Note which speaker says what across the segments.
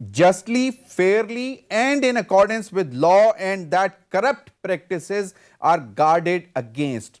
Speaker 1: justly, fairly and in accordance with law and that corrupt practices are guarded against।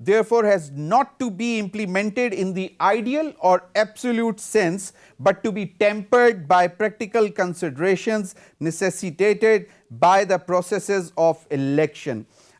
Speaker 1: therefore has not to be implemented in the ideal or absolute sense, but to be tempered by practical considerations necessitated by the processes of election।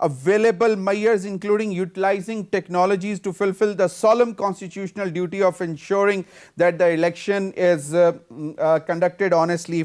Speaker 1: available measures including utilizing technologies to fulfill the solemn constitutional duty of ensuring that the election is conducted honestly,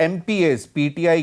Speaker 1: MPs PTI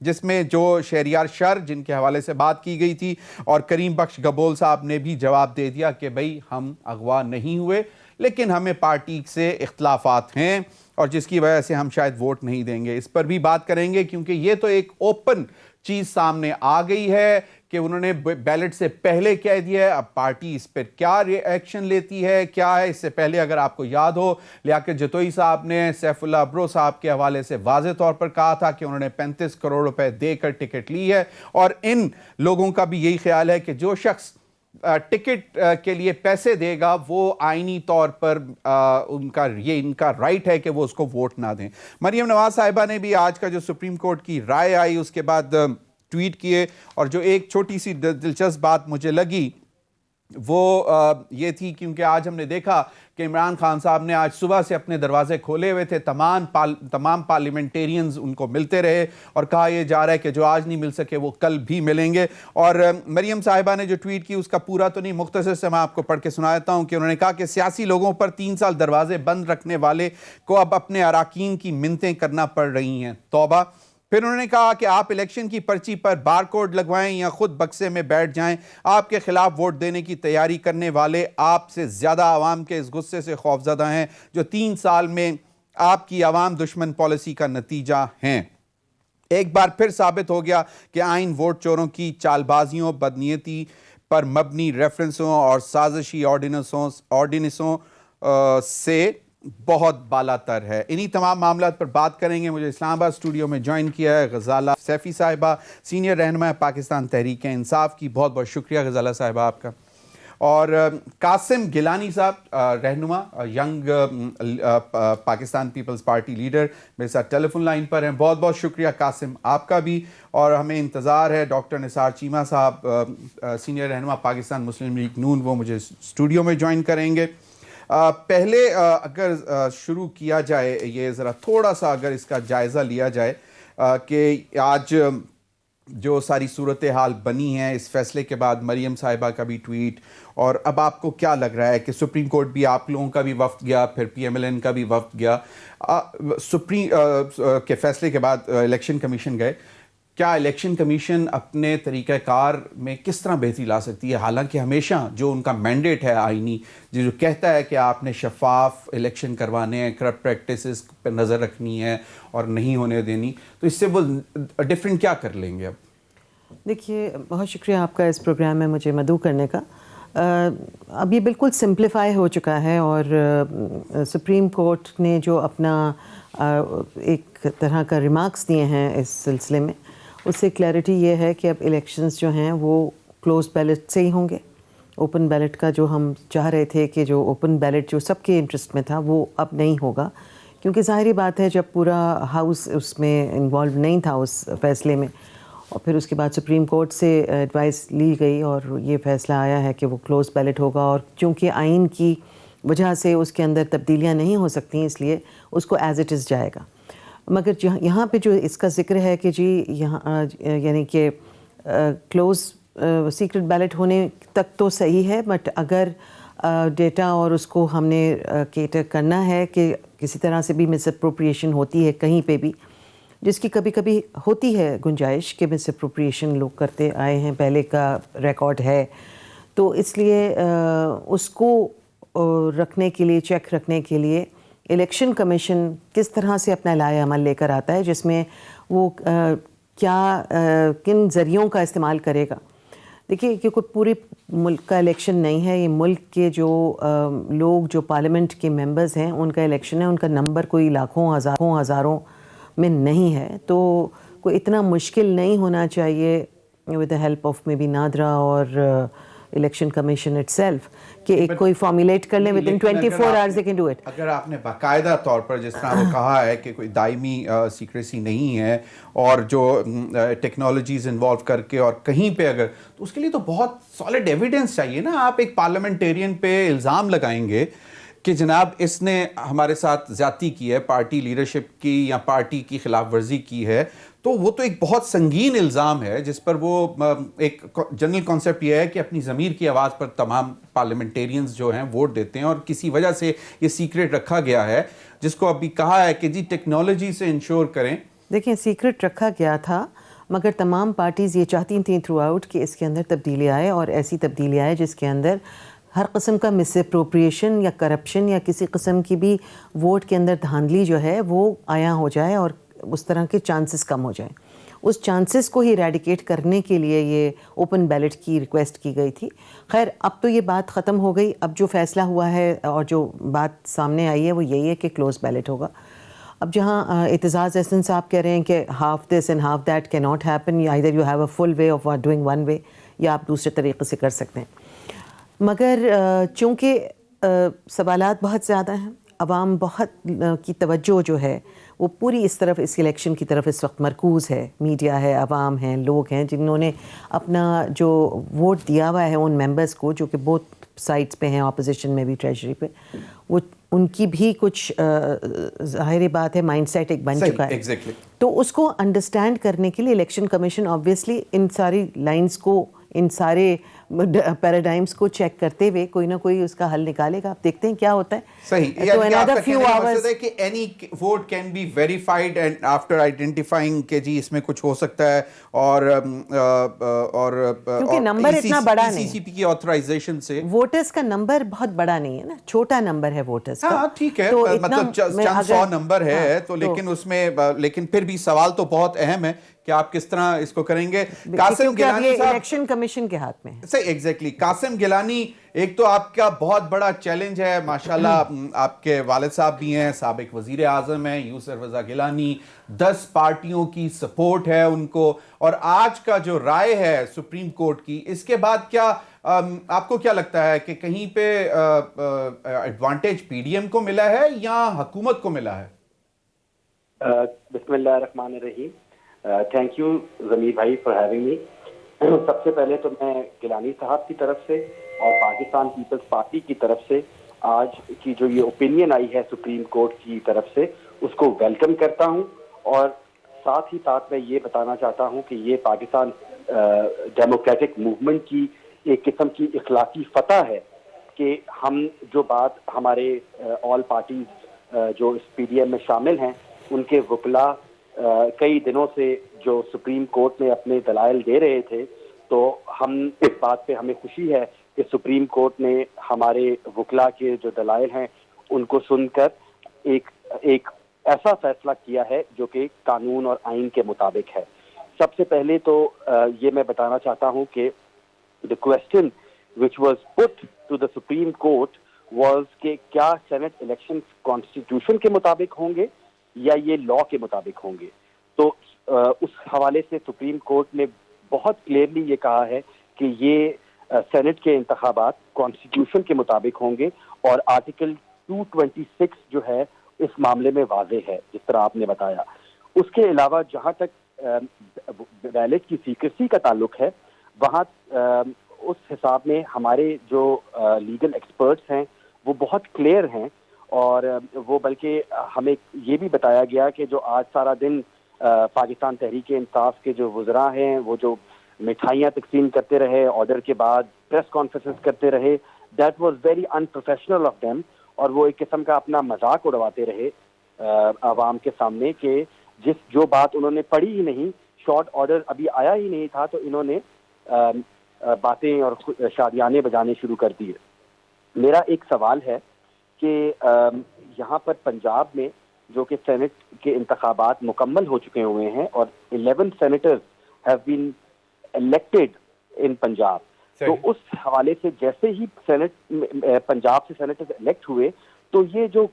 Speaker 1: جس میں جو شہریار شر جن کے حوالے سے بات کی گئی تھی اور کریم بخش گبول صاحب نے بھی جواب دے دیا کہ بھئی ہم اغوا نہیں ہوئے لیکن ہمیں پارٹی سے اختلافات ہیں اور جس کی وجہ سے ہم شاید ووٹ نہیں دیں گے. اس پر بھی بات کریں گے کیونکہ یہ تو ایک اوپن چیز سامنے آ گئی ہے کہ انہوں نے بیلٹ سے پہلے کہہ دیا ہے. اب پارٹی اس پر کیا ری ایکشن لیتی ہے کیا ہے. اس سے پہلے اگر آپ کو یاد ہو لیاقت جتوئی صاحب نے سیف اللہ ابرو صاحب کے حوالے سے واضح طور پر کہا تھا کہ انہوں نے 35 کروڑ روپے دے کر ٹکٹ لی ہے اور ان لوگوں کا بھی یہی خیال ہے کہ جو شخص ٹکٹ کے لیے پیسے دے گا وہ آئینی طور پر ان کا رائٹ ہے کہ وہ اس کو ووٹ نہ دیں. مریم نواز صاحبہ نے بھی آج کا جو سپریم کورٹ کی رائے آئی اس کے بعد ٹویٹ کیے اور جو ایک چھوٹی سی دلچسپ بات مجھے لگی وہ یہ تھی کیونکہ آج ہم نے دیکھا کہ عمران خان صاحب نے آج صبح سے اپنے دروازے کھولے ہوئے تھے. تمام پارلیمنٹیرینز ان کو ملتے رہے اور کہا یہ جا رہا ہے کہ جو آج نہیں مل سکے وہ کل بھی ملیں گے. اور مریم صاحبہ نے جو ٹویٹ کی اس کا پورا تو نہیں مختصر سے میں آپ کو پڑھ کے سنا دیتا ہوں کہ انہوں نے کہا کہ سیاسی لوگوں پر 3 سال دروازے بند رکھنے والے کو اب اپنے اراکین کی منتیں کرنا پڑ رہی ہیں. توبہ. پھر انہوں نے کہا کہ آپ الیکشن کی پرچی پر بار کوڈ لگوائیں یا خود بکسے میں بیٹھ جائیں. آپ کے خلاف ووٹ دینے کی تیاری کرنے والے آپ سے زیادہ عوام کے اس غصے سے خوفزدہ ہیں جو 3 سال میں آپ کی عوام دشمن پالیسی کا نتیجہ ہیں. ایک بار پھر ثابت ہو گیا کہ آئین ووٹ چوروں کی چال بازیوں بدنیتی پر مبنی ریفرنسوں اور سازشی آرڈیننسوں سے بہت بالا تر ہے. انہی تمام معاملات پر بات کریں گے. مجھے اسلام آباد اسٹوڈیو میں جوائن کیا ہے غزالہ سیفی صاحبہ سینئر رہنما پاکستان تحریک انصاف کی. بہت بہت شکریہ غزالہ صاحبہ آپ کا. اور قاسم گیلانی صاحب رہنما young Pakistan peoples party leader میرے ساتھ ٹیلی فون لائن پر ہیں. بہت بہت شکریہ قاسم آپ کا بھی. اور ہمیں انتظار ہے ڈاکٹر نثار چیمہ صاحب سینئر رہنما پاکستان مسلم لیگ نون وہ مجھے اسٹوڈیو میں جوائن کریں گے. پہلے اگر شروع کیا جائے یہ ذرا تھوڑا سا اگر اس کا جائزہ لیا جائے کہ آج جو ساری صورتحال بنی ہے اس فیصلے کے بعد مریم صاحبہ کا بھی ٹویٹ اور اب آپ کو کیا لگ رہا ہے کہ سپریم کورٹ بھی آپ لوگوں کا بھی وفد گیا پھر پی ایم ایل این کا بھی وفد گیا سپریم کے فیصلے کے بعد الیکشن کمیشن گئے. کیا الیکشن کمیشن اپنے طریقہ کار میں کس طرح بہتری لا سکتی ہے حالانکہ ہمیشہ جو ان کا مینڈیٹ ہے آئینی جو کہتا ہے کہ آپ نے شفاف الیکشن کروانے ہیں کرپٹ پریکٹسز پر نظر رکھنی ہے اور نہیں ہونے دینی تو اس سے وہ ڈیفرنٹ کیا کر لیں گے؟ اب
Speaker 2: دیکھیے بہت شکریہ آپ کا اس پروگرام میں مجھے مدعو کرنے کا. اب یہ بالکل سمپلیفائی ہو چکا ہے اور سپریم کورٹ نے جو اپنا ایک طرح کا ریمارکس دیے ہیں اس سلسلے میں اس سے کلیئرٹی یہ ہے کہ اب الیکشنز جو ہیں وہ کلوز بیلٹ سے ہی ہوں گے. اوپن بیلٹ کا جو ہم چاہ رہے تھے کہ جو اوپن بیلٹ جو سب کے انٹرسٹ میں تھا وہ اب نہیں ہوگا کیونکہ ظاہری بات ہے جب پورا ہاؤس اس میں انوالو نہیں تھا اس فیصلے میں اور پھر اس کے بعد سپریم کورٹ سے ایڈوائس لی گئی اور یہ فیصلہ آیا ہے کہ وہ کلوز بیلٹ ہوگا اور چونکہ آئین کی وجہ سے اس کے اندر تبدیلیاں نہیں ہو سکتی اس لیے اس کو ایز اٹ از جائے گا. مگر یہاں پہ جو اس کا ذکر ہے کہ جی یہاں یعنی کہ کلوز سیکرٹ بیلٹ ہونے تک تو صحیح ہے بٹ اگر ڈیٹا اور اس کو ہم نے کیٹر کرنا ہے کہ کسی طرح سے بھی مس اپروپریشن ہوتی ہے کہیں پہ بھی جس کی کبھی کبھی ہوتی ہے گنجائش کہ مس اپروپریشن لوگ کرتے آئے ہیں پہلے کا ریکارڈ ہے تو اس لیے اس کو رکھنے کے لیے چیک رکھنے کے لیے الیکشن کمیشن کس طرح سے اپنا لائحہ عمل لے کر آتا ہے جس میں وہ کیا کن ذریعوں کا استعمال کرے گا. دیکھیے کیونکہ پورے ملک کا الیکشن نہیں ہے یہ ملک کے جو لوگ جو پارلیمنٹ کے ممبرز ہیں ان کا الیکشن ہے ان کا نمبر کوئی لاکھوں ہزاروں میں نہیں ہے تو کوئی اتنا مشکل نہیں ہونا چاہیے with the help of maybe NADRA اور الیکشن کمیشن اٹ سیلف کہ ایک کوئی فارمولیٹ کر لیں with in 24 hours they can do it.
Speaker 1: اگر آپ نے باقاعدہ طور پر جس طرح وہ کہا ہے کہ کوئی دائمی سیکریسی نہیں ہے اور جو ٹیکنالوجیز انوالو کر کے اور کہیں پہ اگر تو اس کے لیے تو بہت سالڈ ایویڈنس چاہیے نا. آپ ایک پارلیمنٹیرین پہ الزام لگائیں گے کہ جناب اس نے ہمارے ساتھ زیادتی کی ہے پارٹی لیڈرشپ کی یا پارٹی کی خلاف ورزی کی ہے تو وہ تو ایک بہت سنگین الزام ہے جس پر وہ ایک جنرل کانسیپٹ یہ ہے کہ اپنی ضمیر کی آواز پر تمام پارلیمنٹیرینز جو ہیں ووٹ دیتے ہیں اور کسی وجہ سے یہ سیکریٹ رکھا گیا ہے جس کو ابھی کہا ہے کہ جی ٹیکنالوجی سے انشور کریں.
Speaker 2: دیکھیں سیکریٹ رکھا گیا تھا مگر تمام پارٹیز یہ چاہتی تھیں تھرو آؤٹ کہ اس کے اندر تبدیلی آئے، اور ایسی تبدیلی آئے جس کے اندر ہر قسم کا مس اپروپریشن یا کرپشن یا کسی قسم کی بھی ووٹ کے اندر دھاندلی جو ہے وہ عیاں ہو جائے اور اس طرح کے چانسز کم ہو جائیں. اس چانسز کو ہی ریڈیکیٹ کرنے کے لیے یہ اوپن بیلٹ کی ریکویسٹ کی گئی تھی. خیر اب تو یہ بات ختم ہو گئی. اب جو فیصلہ ہوا ہے اور جو بات سامنے آئی ہے وہ یہی ہے کہ کلوز بیلٹ ہوگا. اب جہاں اعتزاز احسن صاحب کہہ رہے ہیں کہ half this and half that کی not happen, either you have a full way of doing one way, یا آپ دوسرے طریقے سے کر سکتے ہیں. مگر چونکہ سوالات بہت زیادہ ہیں، عوام بہت کی توجہ جو ہے وہ پوری اس طرف، اس الیکشن کی طرف اس وقت مرکوز ہے. میڈیا ہے، عوام ہیں، لوگ ہیں جنہوں نے اپنا جو ووٹ دیا ہوا ہے ان ممبرز کو، جو کہ بہت سائڈس پہ ہیں، اپوزیشن میں بھی، ٹریجری پہ، وہ ان کی بھی کچھ ظاہر بات ہے مائنڈ سیٹ ایک بن چکا ہے. تو اس کو انڈرسٹینڈ کرنے کے لیے الیکشن کمیشن آبویسلی ان ساری لائنز کو، ان سارے پیراڈائمس کو چیک کرتے ہوئے کوئی نہ کوئی اس کا حل نکالے گا. آپ دیکھتے ہیں کیا ہوتا ہے.
Speaker 1: صحیح،
Speaker 2: تو
Speaker 1: یعنی آپ کا
Speaker 2: few
Speaker 1: کہنے کا
Speaker 2: hours
Speaker 1: مقصد ہے کہ any vote can be verified and after identifying کہ جی اس میں کچھ ہو سکتا ہے، اور
Speaker 2: کیونکہ نمبر اتنا بڑا نہیں،
Speaker 1: ECCP کی آتھرائزیشن سے
Speaker 2: ووٹرز کا نمبر بہت بڑا نہیں ہے نا، چھوٹا نمبر ہے ووٹرز کا.
Speaker 1: ہاں ٹھیک ہے،
Speaker 2: تو
Speaker 1: مطلب چند سو نمبر ہے تو، لیکن اس میں لیکن پھر بھی سوال تو بہت اہم ہے کہ آپ کس طرح اس کو کریں گے. قاسم گیلانی صاحب،
Speaker 2: الیکشن کمیشن کے ہاتھ میں ہے.
Speaker 1: صحیح، ایگزیکٹلی. قاسم گیلانی، ایک تو آپ کا بہت بڑا چیلنج ہے، ماشاءاللہ آپ کے والد صاحب بھی ہیں، سابق وزیر اعظم ہیں یوسف رضا گیلانی، 10 پارٹیوں کی سپورٹ ہے ان کو، اور آج کا جو رائے ہے سپریم کورٹ کی، اس کے بعد کیا آپ کو کیا لگتا ہے کہ کہیں پہ ایڈوانٹیج پی ڈی ایم کو ملا ہے یا حکومت کو ملا ہے؟
Speaker 3: بسم اللہ الرحمن الرحیم. تھینک یو ضمیر بھائی فار ہیونگ می. سب سے پہلے تو میں گیلانی صاحب کی طرف سے اور پاکستان پیپلز پارٹی کی طرف سے آج کی جو یہ اوپینین آئی ہے سپریم کورٹ کی طرف سے، اس کو ویلکم کرتا ہوں، اور ساتھ ہی ساتھ میں یہ بتانا چاہتا ہوں کہ یہ پاکستان ڈیموکریٹک موومنٹ کی ایک قسم کی اخلاقی فتح ہے کہ ہم جو بات ہمارے آل پارٹیز جو اس پی ڈی ایم میں شامل ہیں ان کے وکلاء کئی دنوں سے جو سپریم کورٹ میں اپنے دلائل دے رہے تھے، تو ہم اس بات پہ ہمیں خوشی ہے کہ سپریم کورٹ نے ہمارے وکلاء کے جو دلائل ہیں ان کو سن کر ایک ایسا فیصلہ کیا ہے جو کہ قانون اور آئین کے مطابق ہے. سب سے پہلے تو یہ میں بتانا چاہتا ہوں کہ the question which was put to the Supreme Court was کہ کیا سینٹ الیکشن کانسٹیٹیوشن کے مطابق ہوں گے یا یہ لا کے مطابق ہوں گے. تو اس حوالے سے سپریم کورٹ نے بہت کلیئرلی یہ کہا ہے کہ یہ سینٹ کے انتخابات کانسٹیٹیوشن کے مطابق ہوں گے، اور آرٹیکل 226 جو ہے اس معاملے میں واضح ہے جس طرح آپ نے بتایا. اس کے علاوہ جہاں تک بیلٹ کی سیکریسی کا تعلق ہے، وہاں اس حساب میں ہمارے جو لیگل ایکسپرٹس ہیں وہ بہت کلیئر ہیں، اور وہ بلکہ ہمیں یہ بھی بتایا گیا کہ جو آج سارا دن پاکستان تحریک انصاف کے جو وزراء ہیں وہ جو مٹھائیاں تقسیم کرتے رہے، آرڈر کے بعد پریس کانفرنسز کرتے رہے، that was very in professional of them, اور وہ ایک قسم کا اپنا مذاق اڑواتے رہے عوام کے سامنے کہ جو بات انہوں نے پڑھی ہی نہیں، شارٹ آرڈر ابھی آیا ہی نہیں تھا تو انہوں نے باتیں اور شادیانے بجانے شروع کر دیے. میرا ایک سوال ہے کہ یہاں پر پنجاب میں جو کہ سینٹ کے انتخابات مکمل ہو چکے ہوئے ہیں اور 11 سینیٹرز ہیو بین الیکٹڈ ان پنجاب، تو اس حوالے سے جیسے ہی سینٹ پنجاب سے سینیٹرز الیکٹ ہوئے تو یہ جو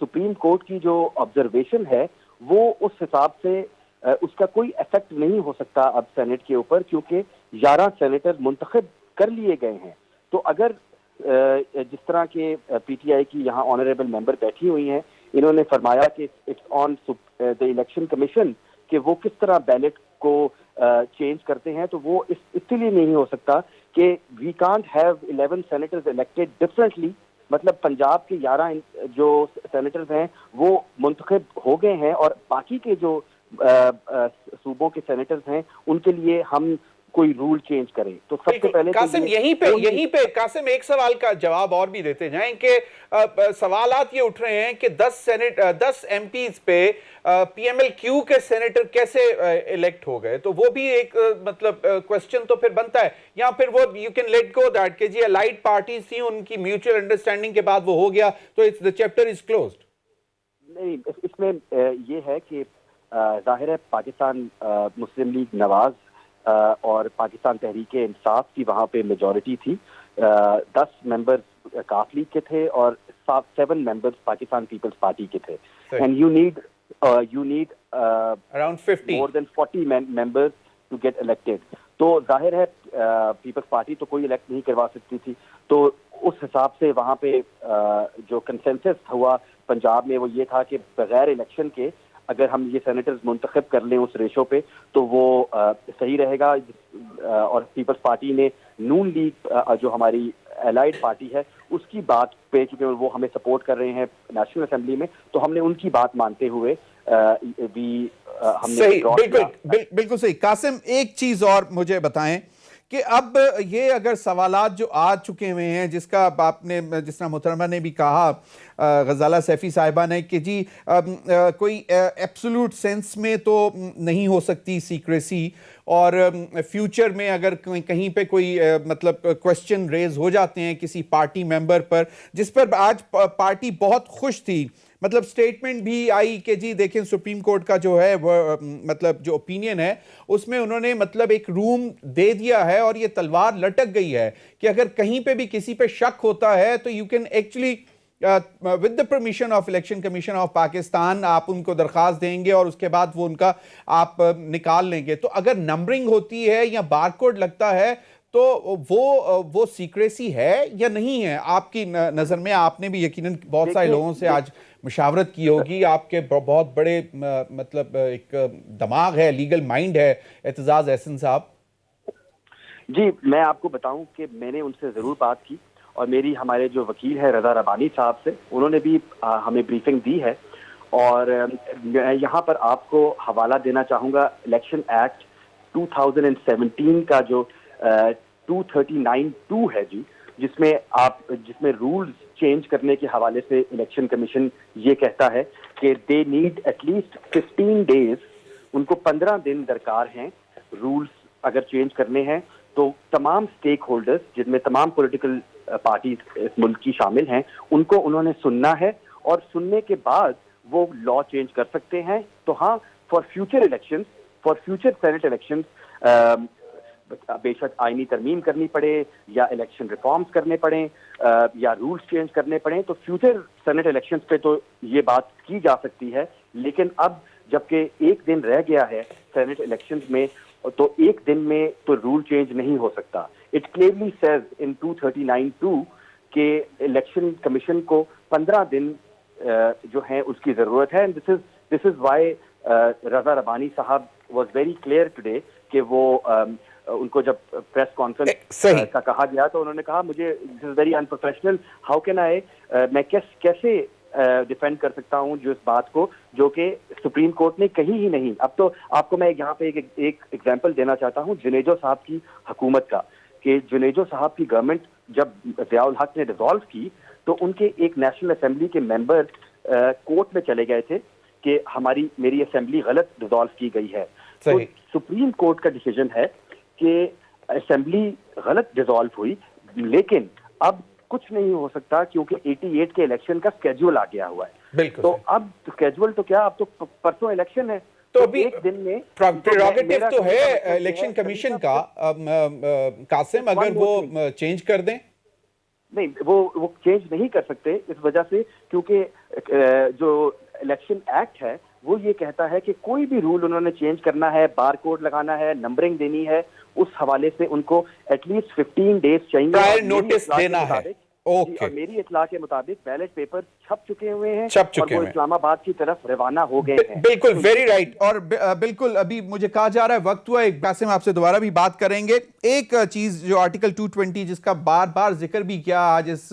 Speaker 3: سپریم کورٹ کی جو آبزرویشن ہے وہ اس حساب سے اس کا کوئی ایفیکٹ نہیں ہو سکتا اب سینٹ کے اوپر، کیونکہ 11 سینیٹر منتخب کر لیے گئے ہیں. تو اگر جس طرح کے پی ٹی آئی کی یہاں آنریبل ممبر بیٹھی ہوئی ہیں، انہوں نے فرمایا کہ it's on the election commission کہ وہ کس طرح بیلٹ کو چینج کرتے ہیں، تو وہ اس لیے نہیں ہو سکتا کہ we can't have 11 senators elected differently. مطلب پنجاب کے 11 جو سینیٹرز ہیں وہ منتخب ہو گئے ہیں، اور باقی کے جو صوبوں کے سینیٹرز ہیں ان کے لیے ہم کوئی رول چینج کریں. تو سب سے پہلے
Speaker 1: قاسم یہیں پہ قاسم ایک سوال کا جواب اور بھی دیتے جائیں کہ سوالات یہ اٹھ رہے ہیں کہ 10 ایم پیز پہ پی ایم ایل کیو کے سینیٹر کیسے الیکٹ ہو گئے, تو وہ بھی ایک مطلب کوسچن تو پھر بنتا ہے, یا پھر وہ you can let go that کہ جی الائڈ پارٹیز تھیں, ان کی میوچل انڈرسٹینڈنگ کے بعد وہ ہو گیا تو the chapter is closed.
Speaker 3: نہیں, اس میں یہ ہے کہ ظاہر ہے پاکستان مسلم لیگ نواز اور پاکستان تحریک انصاف کی وہاں پہ میجورٹی تھی. 10 ممبرز کاف لیگ کے تھے اور 7 ممبرز پاکستان پیپلز پارٹی کے تھے. And you need
Speaker 1: around 50
Speaker 3: more than 40 members to get elected. تو ظاہر ہے پیپلز پارٹی تو کوئی الیکٹ نہیں کروا سکتی تھی. تو اس حساب سے وہاں پہ جو کنسنسس ہوا پنجاب میں وہ یہ تھا کہ بغیر الیکشن کے اگر ہم یہ سینیٹرز منتخب کر لیں اس ریشو پہ تو وہ صحیح رہے گا. اور پیپلز پارٹی نے نون لیگ جو ہماری الائڈ پارٹی ہے اس کی بات پہ, چونکہ وہ ہمیں سپورٹ کر رہے ہیں نیشنل اسمبلی میں, تو ہم نے ان کی بات مانتے ہوئے بھی ہم نے
Speaker 1: بالکل صحیح. قاسم ایک چیز اور مجھے بتائیں کہ اب یہ اگر سوالات جو آ چکے ہوئے ہیں, جس کا آپ نے جس طرح محترمہ نے بھی کہا غزالہ سیفی صاحبہ نے کہ جی کوئی ایبسولوٹ سینس میں تو نہیں ہو سکتی سیکریسی, اور فیوچر میں اگر کہیں پہ کوئی مطلب کوسچن ریز ہو جاتے ہیں کسی پارٹی ممبر پر, جس پر آج پارٹی بہت خوش تھی, مطلب سٹیٹمنٹ بھی آئی کہ جی دیکھیں سپریم کورٹ کا جو ہے وہ مطلب جو اوپینین ہے اس میں انہوں نے مطلب ایک روم دے دیا ہے, اور یہ تلوار لٹک گئی ہے کہ اگر کہیں پہ بھی کسی پہ شک ہوتا ہے تو you can actually with the permission of Election Commission of Pakistan آپ ان کو درخواست دیں گے اور اس کے بعد وہ ان کا آپ نکال لیں گے. تو اگر نمبرنگ ہوتی ہے یا بار کوڈ لگتا ہے تو وہ سیکریسی ہے یا نہیں ہے آپ کی نظر میں؟ آپ نے بھی یقیناً بہت سارے لوگوں سے آج مشاورت کی ہوگی, آپ کے بہت بڑے مطلب ایک دماغ ہے, لیگل مائنڈ ہے اعتزاز احسن صاحب.
Speaker 3: جی میں آپ کو بتاؤں کہ میں نے ان سے ضرور بات کی, اور میری ہمارے جو وکیل ہے رضا ربانی صاحب سے, انہوں نے بھی ہمیں بریفنگ دی ہے. اور یہاں پر آپ کو حوالہ دینا چاہوں گا الیکشن ایکٹ 2017 کا جو 239(2) ہے جی, جس میں رولز چینج کرنے کے حوالے سے الیکشن کمیشن یہ کہتا ہے کہ they need at least 15 days, ان کو 15 دن درکار ہیں رولز اگر چینج کرنے ہیں. تو تمام سٹیک ہولڈرز جن میں تمام پولیٹیکل پارٹیز اس ملک کی شامل ہیں ان کو انہوں نے سننا ہے, اور سننے کے بعد وہ لا چینج کر سکتے ہیں. تو ہاں, for future election, for future Saint election بے شک آئینی ترمیم کرنی پڑے یا الیکشن ریفارمز کرنے پڑیں یا رولز چینج کرنے پڑیں, تو فیوچر سینٹ الیکشنز پہ تو یہ بات کی جا سکتی ہے. لیکن اب جبکہ ایک دن رہ گیا ہے سینٹ الیکشنز میں, تو ایک دن میں تو رول چینج نہیں ہو سکتا. اٹ کلیئرلی سیز ان 239(2) کہ الیکشن کمیشن کو 15 دن جو ہیں اس کی ضرورت ہے. دس از وائی رضا ربانی صاحب واز ویری کلیئر ٹوڈے کہ وہ ان کو جب پریس کانفرنس کا کہا گیا تو انہوں نے کہا مجھے this is very unprofessional, how can I, میں کیسے ڈیفینڈ کر سکتا ہوں جو اس بات کو جو کہ سپریم کورٹ نے کہی ہی نہیں. اب تو آپ کو میں یہاں پہ ایک ایگزامپل دینا چاہتا ہوں جنیجو صاحب کی حکومت کا, کہ جنیجو صاحب کی گورنمنٹ جب ضیاء الحق نے ڈیزالو کی تو ان کے ایک نیشنل اسمبلی کے ممبر کورٹ میں چلے گئے تھے کہ میری اسمبلی غلط ڈیزالو کی گئی ہے. تو سپریم کورٹ کا ڈیسیجن ہے کہ اسمبلی غلط ڈیزالو ہوئی, لیکن اب کچھ نہیں ہو سکتا کیونکہ 88 کے الیکشن کا اسکیڈول آ گیا ہوا ہے. تو اب اسکیڈول تو کیا, اب تو پرسوں الیکشن ہے, تو ایک دن میں
Speaker 1: پریروگیٹو تو ہے الیکشن کمیشن کا. قاسم اگر وہ چینج کر دیں,
Speaker 3: نہیں وہ چینج نہیں کر سکتے اس وجہ سے کیونکہ جو الیکشن ایکٹ ہے وہ یہ کہتا ہے کہ کوئی بھی رول انہوں نے چینج کرنا ہے, بار کوڈ لگانا ہے, نمبرنگ دینی ہے, اس حوالے سے ان کو ایٹ لیسٹ 15 days چاہیے,
Speaker 1: پرائر نوٹس دینا ہے.
Speaker 3: اور میری اطلاع کے مطابق بیلٹ پیپر چھپ چکے ہوئے ہیں اور وہ اسلام آباد کی طرف روانہ ہو گئے ہیں.
Speaker 1: بالکل ویری رائٹ. اور بالکل ابھی مجھے کہا جا رہا ہے وقت ہوا ہے, قاسم آپ سے دوبارہ بھی بات کریں گے. ایک چیز جو آرٹیکل 220 جس کا بار بار ذکر بھی کیا آج اس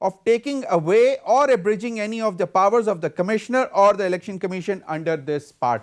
Speaker 1: of taking away or abridging any of the powers of the commissioner or the election commission under this part।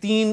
Speaker 1: 3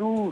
Speaker 3: 2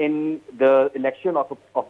Speaker 3: in the election of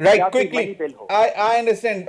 Speaker 1: right quickly I understand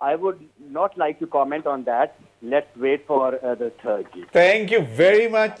Speaker 3: I would not like to comment on that. Let's wait for the third.
Speaker 1: Thank you very much,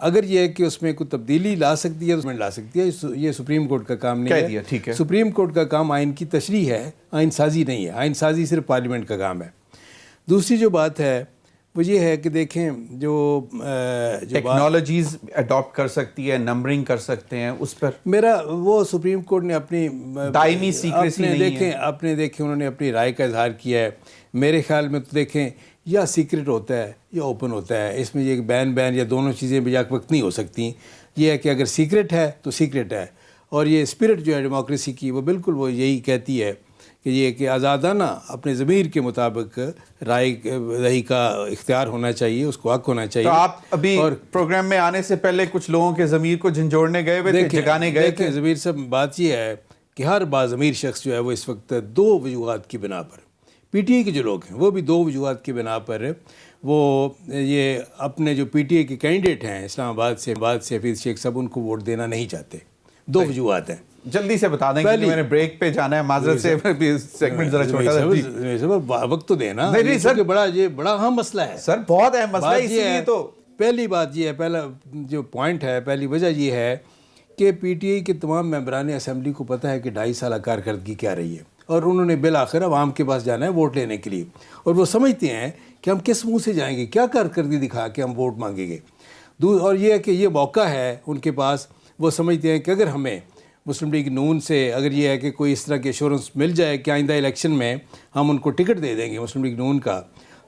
Speaker 4: اگر یہ ہے کہ اس میں کوئی تبدیلی لا سکتی ہے تو لا سکتی ہے، یہ سپریم کورٹ کا کام نہیں
Speaker 1: کہہ
Speaker 4: ہے.
Speaker 1: دیا، ٹھیک ہے.
Speaker 4: سپریم کورٹ کا کام آئین کی تشریح ہے، آئین سازی نہیں ہے. آئین سازی صرف پارلیمنٹ کا کام ہے. دوسری جو بات ہے وہ یہ ہے کہ دیکھیں جو
Speaker 1: ٹیکنالوجیز اڈاپٹ کر سکتی ہے، نمبرنگ کر سکتے ہیں، اس پر
Speaker 4: میرا وہ سپریم کورٹ نے اپنی
Speaker 1: دائمی سیکریسی نہیں ہے.
Speaker 4: دیکھیں انہوں نے اپنی رائے کا اظہار کیا ہے. میرے خیال میں تو دیکھیں یا سیکرٹ ہوتا ہے یا اوپن ہوتا ہے. اس میں یہ بین یا دونوں چیزیں بیک وقت نہیں ہو سکتی. یہ ہے کہ اگر سیکرٹ ہے تو سیکرٹ ہے، اور یہ اسپرٹ جو ہے ڈیموکریسی کی وہ بالکل وہ یہی کہتی ہے کہ یہ کہ آزادانہ اپنے ضمیر کے مطابق رائے دہی کا اختیار ہونا چاہیے، اس کو حق ہونا چاہیے.
Speaker 1: تو آپ ابھی پروگرام میں آنے سے پہلے کچھ لوگوں کے ضمیر کو جھنجھوڑنے گئے ہوئے تھے، جگانے گئے تھے.
Speaker 4: ضمیر صاحب بات یہ ہے کہ ہر باضمیر شخص جو ہے وہ اس وقت دو وجوہات کی بنا پر، پی ٹی آئی کے جو لوگ ہیں وہ بھی دو وجوہات کی بنا پر وہ یہ اپنے جو پی ٹی آئی کے کینڈیڈیٹ ہیں اسلام آباد سے حفیظ شیخ صاحب ان کو ووٹ دینا نہیں چاہتے. دو وجوہات ہیں.
Speaker 1: جلدی سے بتا دیں کہ میں نے بریک پہ جانا ہے، معذرت سے سیگمنٹ ذرا چھوٹا ہے.
Speaker 4: وقت تو دینا.
Speaker 1: نہیں سر،
Speaker 4: یہ بڑا اہم مسئلہ ہے
Speaker 1: سر، بہت اہم مسئلہ ہے. اسی لیے تو
Speaker 4: پہلی بات یہ ہے، پہلا جو پوائنٹ ہے، پہلی وجہ یہ ہے کہ پی ٹی آئی کے تمام ممبران اسمبلی کو پتہ ہے کہ 2.5 سالہ کارکردگی کیا رہی ہے، اور انہوں نے بالآخر عوام کے پاس جانا ہے ووٹ لینے کے لیے، اور وہ سمجھتے ہیں کہ ہم کس منہ سے جائیں گے، کیا کارکردگی دکھا کے ہم ووٹ مانگیں گے. اور یہ ہے کہ یہ موقع ہے ان کے پاس. وہ سمجھتے ہیں کہ اگر ہمیں مسلم لیگ نون سے اگر یہ ہے کہ کوئی اس طرح کی ایشورنس مل جائے کہ آئندہ الیکشن میں ہم ان کو ٹکٹ دے دیں گے مسلم لیگ نون کا،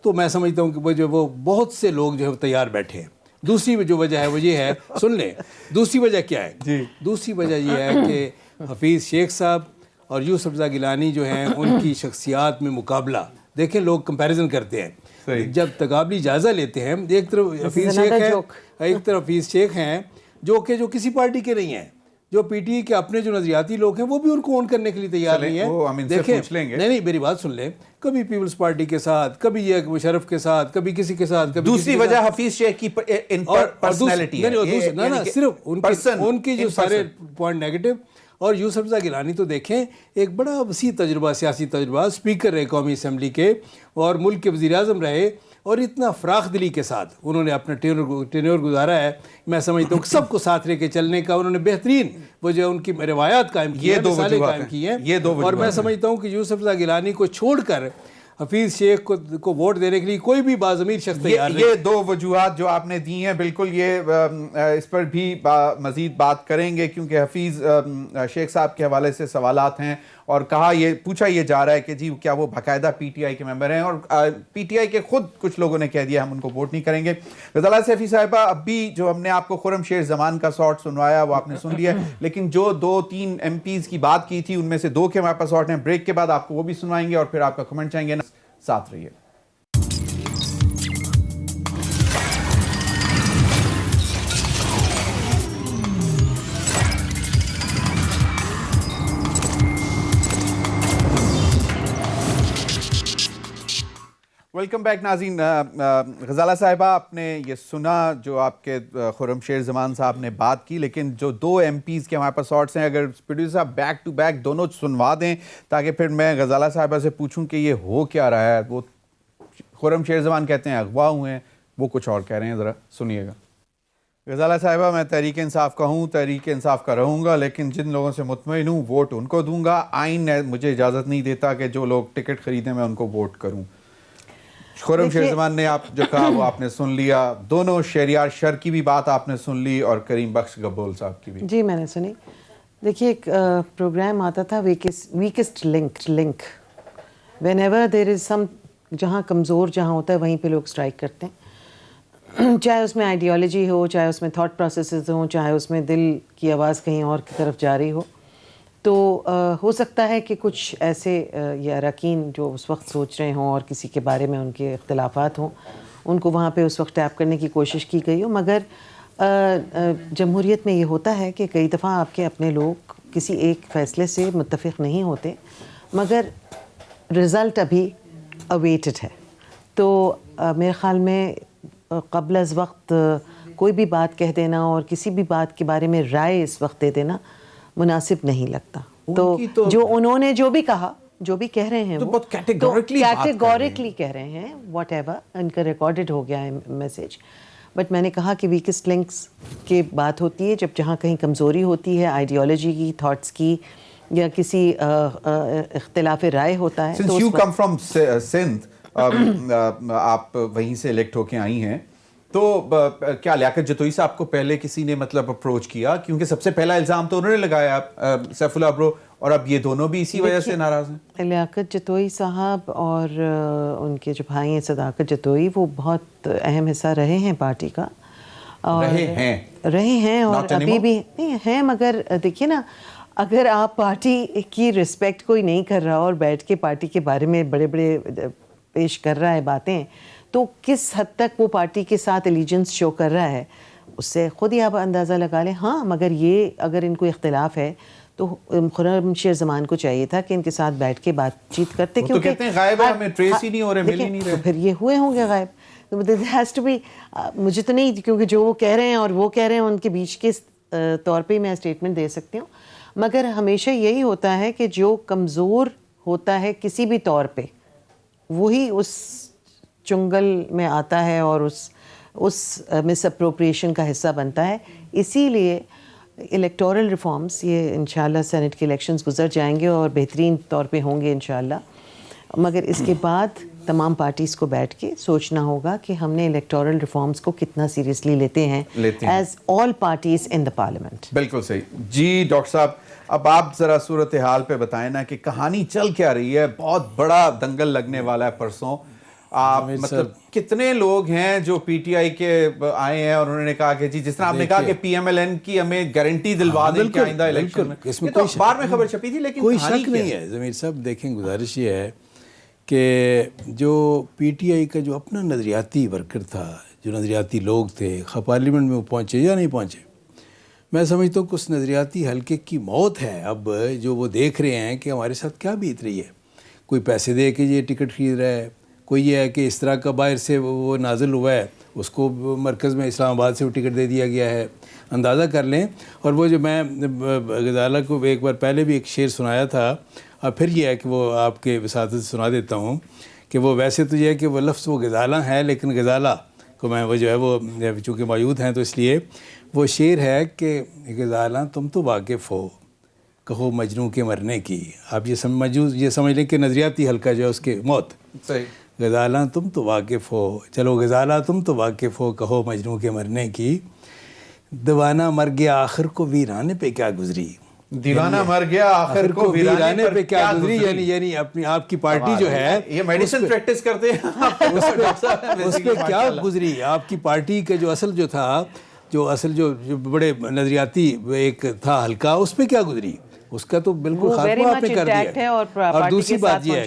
Speaker 4: تو میں سمجھتا ہوں کہ وہ بہت سے لوگ جو ہے تیار بیٹھے ہیں. دوسری جو وجہ ہے وہ یہ ہے، سن لیں دوسری وجہ کیا ہے. دوسری وجہ یہ ہے کہ حفیظ شیخ صاحب اور یوسف رضا گیلانی جو ہیں ان کی شخصیات میں مقابلہ دیکھیں، لوگ کمپیریزن کرتے ہیں. جب تقابلی جائزہ لیتے ہیں، ایک طرف حفیظ شیخ ہے، ایک طرف حفیظ شیخ ہیں جو کسی پارٹی کے نہیں ہیں، جو پی ٹی آئی کے اپنے جو نظریاتی لوگ ہیں وہ بھی ان کو اون کرنے کے لیے تیار نہیں ہیں. دیکھیں نہیں میری بات سن لیں، کبھی پیپلز پارٹی کے ساتھ، کبھی یہ مشرف کے ساتھ، کبھی کسی کے ساتھ.
Speaker 1: دوسری وجہ حفیظ شیخ کی پرسنالٹی ہے،
Speaker 4: صرف ان کی جو سارے پوائنٹ نیگیٹو. اور یوسف رضا گیلانی تو دیکھیں ایک بڑا وسیع تجربہ، سیاسی تجربہ، اسپیکر رہے قومی اسمبلی کے اور ملک کے وزیر اعظم رہے، اور اتنا فراخ دلی کے ساتھ انہوں نے اپنا ٹینور گزارا ہے. میں سمجھتا ہوں کہ سب کو ساتھ لے کے چلنے کا انہوں نے بہترین وہ جو ان کی روایات قائم کی ہیں، مثالیں قائم کی ہیں. اور میں سمجھتا ہوں کہ یوسف رضا گیلانی کو چھوڑ کر حفیظ شیخ کو ووٹ دینے کے لیے کوئی بھی باضمیر شخص تیار نہیں.
Speaker 1: یہ دو وجوہات جو آپ نے دی ہیں بالکل، یہ اس پر بھی مزید بات کریں گے کیونکہ حفیظ شیخ صاحب کے حوالے سے سوالات ہیں، اور پوچھا یہ جا رہا ہے کہ جی کیا وہ باقاعدہ پی ٹی آئی کے ممبر ہیں، اور پی ٹی آئی کے خود کچھ لوگوں نے کہہ دیا ہم ان کو ووٹ نہیں کریں گے. غزالہ سیفی صاحبہ، اب بھی جو ہم نے آپ کو خرم شیر زمان کا سارٹ سنوایا وہ آپ نے سن لیا، لیکن جو 2-3 ایم پیز کی بات کی تھی ان میں سے 2 کے ہمارے پاس سارٹ ہیں. بریک کے بعد آپ کو وہ بھی سنوائیں گے اور پھر آپ کا کمنٹ چاہیں گے. ساتھ رہیے. ویلکم بیک ناظرین. غزالہ صاحبہ، آپ نے یہ سنا جو آپ کے خرم شیر زمان صاحب نے بات کی، لیکن جو 2 ایم پیز کے ہمارے پاس شارٹس ہیں، اگر پروڈیوسر صاحب بیک ٹو بیک دونوں سنوا دیں تاکہ پھر میں غزالہ صاحبہ سے پوچھوں کہ یہ ہو کیا رہا ہے. وہ خرم شیر زمان کہتے ہیں اغوا ہوئے ہیں، وہ کچھ اور کہہ رہے ہیں، ذرا سنیے گا. غزالہ صاحبہ، میں تحریک انصاف کا ہوں، تحریک انصاف کا رہوں گا، لیکن جن لوگوں سے مطمئن ہوں ووٹ ان کو دوں گا. آئین مجھے اجازت نہیں دیتا کہ جو لوگ ٹکٹ خریدیں میں ان کو ووٹ کروں. خرم شیر زمان نے آپ جو کہا وہ آپ نے سن لیا. دونوں شہریار شر کی بھی بات آپ نے سن لی اور کریم بخش گبول صاحب کی بھی.
Speaker 2: جی میں نے سنی. دیکھیے ایک پروگرام آتا تھا ویکسٹ لنک. وین ایور دیر از سم، جہاں کمزور جہاں ہوتا ہے وہیں پہ لوگ اسٹرائک کرتے ہیں، چاہے اس میں آئیڈیالوجی ہو، چاہے اس میں تھاٹ پروسیسز ہوں، چاہے اس میں دل کی آواز کہیں اور کی طرف جاری ہو. تو ہو سکتا ہے کہ کچھ ایسے یا اراکین جو اس وقت سوچ رہے ہوں اور کسی کے بارے میں ان کے اختلافات ہوں، ان کو وہاں پہ اس وقت ٹیپ کرنے کی کوشش کی گئی ہو. مگر جمہوریت میں یہ ہوتا ہے کہ کئی دفعہ آپ کے اپنے لوگ کسی ایک فیصلے سے متفق نہیں ہوتے، مگر رزلٹ ابھی اویٹڈ ہے. تو میرے خیال میں قبل از وقت کوئی بھی بات کہہ دینا اور کسی بھی بات کے بارے میں رائے اس وقت دے دینا مناسب نہیں لگتا. تو جو انہوں نے جو بھی کہا، جو بھی کہہ رہے ہیں وہ کیٹیگورکلی کہہ رہے ہیں، واٹ ایور ان کا ریکارڈڈ ہو گیا ہے میسیج. بٹ میں نے کہا کہ ویکسٹ لنکس کی بات ہوتی ہے جب جہاں کہیں کمزوری ہوتی ہے آئیڈیالوجی کی، تھاٹس کی، یا کسی اختلاف رائے ہوتا ہے.
Speaker 1: Since you come from Sindh, آپ وہیں سے الیکٹ ہو کے آئی ہیں، تو کیا لیاقت جتوئی صاحب کو پہلے کسی نے مطلب اپروچ کیا؟ کیونکہ سب سے پہلا الزام تو انہوں نے لگایا سیف اللہ ابرو، اور اب یہ دونوں بھی اسی وجہ سے ناراض ہیں.
Speaker 2: لیاقت جتوئی صاحب اور ان کے جو بھائی ہیں صداقت جتوئی، وہ بہت اہم حصہ رہے ہیں پارٹی کا، رہے ہیں اور ابھی بھی نہیں ہیں. مگر دیکھیے نا، اگر آپ پارٹی کی رسپیکٹ کوئی نہیں کر رہا اور بیٹھ کے پارٹی کے بارے میں بڑے بڑے پیش کر رہا ہے باتیں، تو کس حد تک وہ پارٹی کے ساتھ ایلیجنس شو کر رہا ہے، اس سے خود ہی آپ اندازہ لگا لیں. ہاں مگر یہ اگر ان کو اختلاف ہے تو خرم شیر زمان کو چاہیے تھا کہ ان کے ساتھ بیٹھ کے بات چیت کرتے،
Speaker 1: کیونکہ کہتے ہیں غائب ہے، ہمیں ٹریس ہی نہیں ہو رہے، مل ہی نہیں رہے.
Speaker 2: پھر یہ ہوئے ہوں گے غائب. ہیز ٹو بی، مجھے تو نہیں، کیونکہ جو وہ کہہ رہے ہیں اور وہ کہہ رہے ہیں ان کے بیچ کے طور پہ میں اسٹیٹمنٹ دے سکتی ہوں. مگر ہمیشہ یہی ہوتا ہے کہ جو کمزور ہوتا ہے کسی بھی طور پہ، وہی اس چنگل میں آتا ہے اور اس مس اپروپریشن کا حصہ بنتا ہے. اسی لیے الیکٹورل ریفارمز یہ انشاءاللہ سینٹ کے الیکشنز گزر جائیں گے اور بہترین طور پہ ہوں گے انشاءاللہ. مگر اس کے بعد تمام پارٹیز کو بیٹھ کے سوچنا ہوگا کہ ہم نے الیکٹورل ریفارمز کو کتنا سیریسلی لیتے ہیں ایز آل پارٹیز ان دا پارلیمنٹ.
Speaker 1: بالکل صحیح. جی ڈاکٹر صاحب، اب آپ ذرا صورتحال پہ بتائیں نا کہ کہانی چل کیا رہی ہے؟ بہت بڑا دنگل لگنے والا ہے پرسوں. آپ مطلب کتنے لوگ ہیں جو پی ٹی آئی کے آئے ہیں اور انہوں نے کہا کہ جی جس طرح آپ نے کہا کہ پی ایم ایل این کی ہمیں گارنٹی دلوا دیں کہ آئندہ الیکشن میں، یہ تو اخبار میں خبر چھپی تھی، لیکن
Speaker 4: کوئی شک نہیں ہے. ضمیر صاحب دیکھیں، گزارش یہ ہے کہ جو پی ٹی آئی کا جو اپنا نظریاتی ورکر تھا، جو نظریاتی لوگ تھے، خواہ پارلیمنٹ میں وہ پہنچے یا نہیں پہنچے، میں سمجھتا ہوں کہ اس نظریاتی حلقے کی موت ہے. اب جو وہ دیکھ رہے ہیں کہ ہمارے ساتھ کیا بیت رہی ہے، کوئی پیسے دے کے یہ ٹکٹ خرید رہا ہے، کوئی یہ ہے کہ اس طرح کا باہر سے وہ نازل ہوا ہے، اس کو مرکز میں اسلام آباد سے وہ ٹکٹ دے دیا گیا ہے. اندازہ کر لیں. اور وہ جو میں غزالہ کو ایک بار پہلے بھی ایک شعر سنایا تھا، اور پھر یہ ہے کہ وہ آپ کے وساطت سے سنا دیتا ہوں کہ وہ ویسے تو یہ ہے کہ وہ لفظ وہ غزالہ ہے، لیکن غزالہ کو میں وہ جو ہے وہ چونکہ موجود ہیں تو اس لیے وہ شعر ہے کہ غزالہ تم تو واقف ہو کہو مجنوں کے مرنے کی. آپ یہ سمجھ لیں کہ نظریاتی حلقہ جو ہے اس کے موت.
Speaker 1: صحیح.
Speaker 4: غزالہ تم تو واقف ہو، چلو غزالہ تم تو واقف ہو کہو مجنوں کے مرنے کی. دیوانہ مر گیا آخر کو ویرانے پہ کیا گزری.
Speaker 1: دیوانہ مر گیا آخر کو ویرانے پہ کیا گزری.
Speaker 4: یعنی اپنی آپ کی پارٹی جو ہے
Speaker 1: یہ میڈیسن پریکٹس کرتے ہیں
Speaker 4: اس پہ کیا گزری. آپ کی پارٹی کا جو اصل جو تھا، جو بڑے نظریاتی ایک تھا حلقہ، اس پہ کیا گزری. اس کا تو بالکل خاتمہ آپ نے کر دیا. اور دوسری بات یہ ہے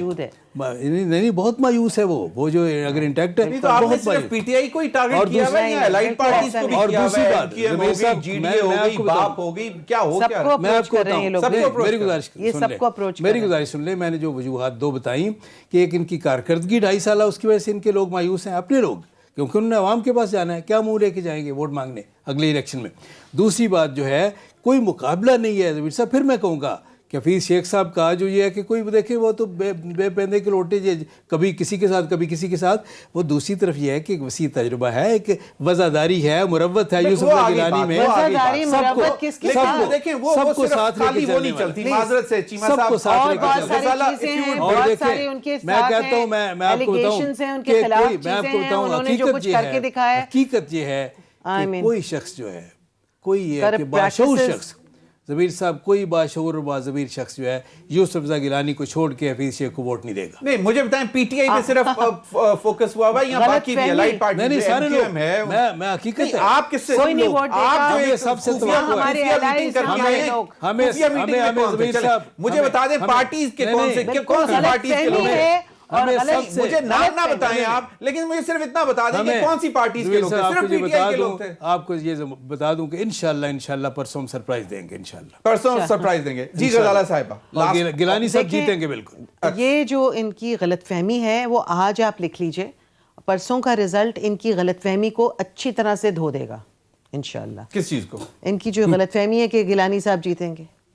Speaker 4: نہیں بہت مایوس ہے وہ جو اگر انٹیکٹ ہے
Speaker 1: تو آپ نے صرف پی ٹی آئی کو ہی ٹارگٹ کیا ہوا ہے یا الائٹ پارٹیز کو بھی کیا ہوا ہے؟ اور دوسری بات جی ڈی اے ہو گئی، باپ ہو گئی، کیا ہو گیا؟
Speaker 4: میں آپ کو بتاؤں، میری گزارش سن لیں. میں نے جو وجوہات دو بتائیں کہ ایک ان کی کارکردگی 2.5 سالہ، اس کی وجہ سے ان کے لوگ مایوس ہیں، اپنے لوگ، کیونکہ انہوں نے عوام کے پاس جانا ہے، کیا منہ لے کے جائیں گے ووٹ مانگنے اگلے الیکشن میں. دوسری بات جو ہے کوئی مقابلہ نہیں ہے ضمیر صاحب. پھر میں کہوں گا کہ حفیظ شیخ صاحب کا جو یہ ہے کہ کوئی دیکھیں وہ تو بے پیندے کے لوٹے، کبھی کسی کے ساتھ کبھی کسی کے ساتھ. وہ دوسری طرف یہ ہے کہ ایک وسیع تجربہ ہے، ایک وزاداری ہے، مروت ہے یوسف گیلانی میں.
Speaker 1: دیکھیں وہ سب کو ساتھ لے کے چلنے والا، معذرت سے چیمہ صاحب،
Speaker 4: سب کو ساتھ لے کے چلنے والا. اور دیکھیں میں کہتا ہوں، میں آپ کو بتاؤں حقیقت یہ ہے کہ کوئی شخص جو ہے، کوئی یہ کہ باشعور شخص، ضمیر صاحب، کوئی باشعور اور باضمیر شخص جو ہے یوسف رضا گیلانی کو چھوڑ کے حفیظ شیخ کو ووٹ نہیں دے گا.
Speaker 1: نہیں مجھے بتائیں پی ٹی آئی پہ صرف فوکس ہوا یا باقی بھی الائٹ پارٹی؟
Speaker 4: نہیں سارے لوگ، میں حقیقت ہے،
Speaker 1: آپ کس سے آپ جو سب سے مجھے بتا دیں پارٹیز کے کون سی پارٹیز کے لوگ ہیں. مجھے نام نہ بتائیں آپ، لیکن مجھے صرف اتنا بتا دیں کہ کون سی پارٹیز کے لوگ تھے. صرف پی ٹی آئی کے لوگ تھے.
Speaker 4: آپ کو یہ بتا دوں کہ انشاءاللہ پرسوں ہم سرپرائز دیں گے. انشاءاللہ
Speaker 1: پرسوں سرپرائز دیں گے. جی غزالہ صاحبہ،
Speaker 4: گیلانی صاحب جیتیں گے بالکل.
Speaker 2: یہ جو ان کی غلط فہمی ہے وہ آج آپ لکھ لیجئے، پرسوں کا رزلٹ ان کی غلط فہمی کو اچھی طرح سے دھو دے گا انشاءاللہ.
Speaker 1: کس چیز کو؟
Speaker 2: ان کی جو غلط فہمی ہے کہ گیلانی صاحب جیتیں گے.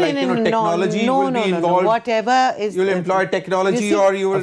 Speaker 1: like you know technology will be involved,
Speaker 2: whatever is
Speaker 1: you will employ technology or you will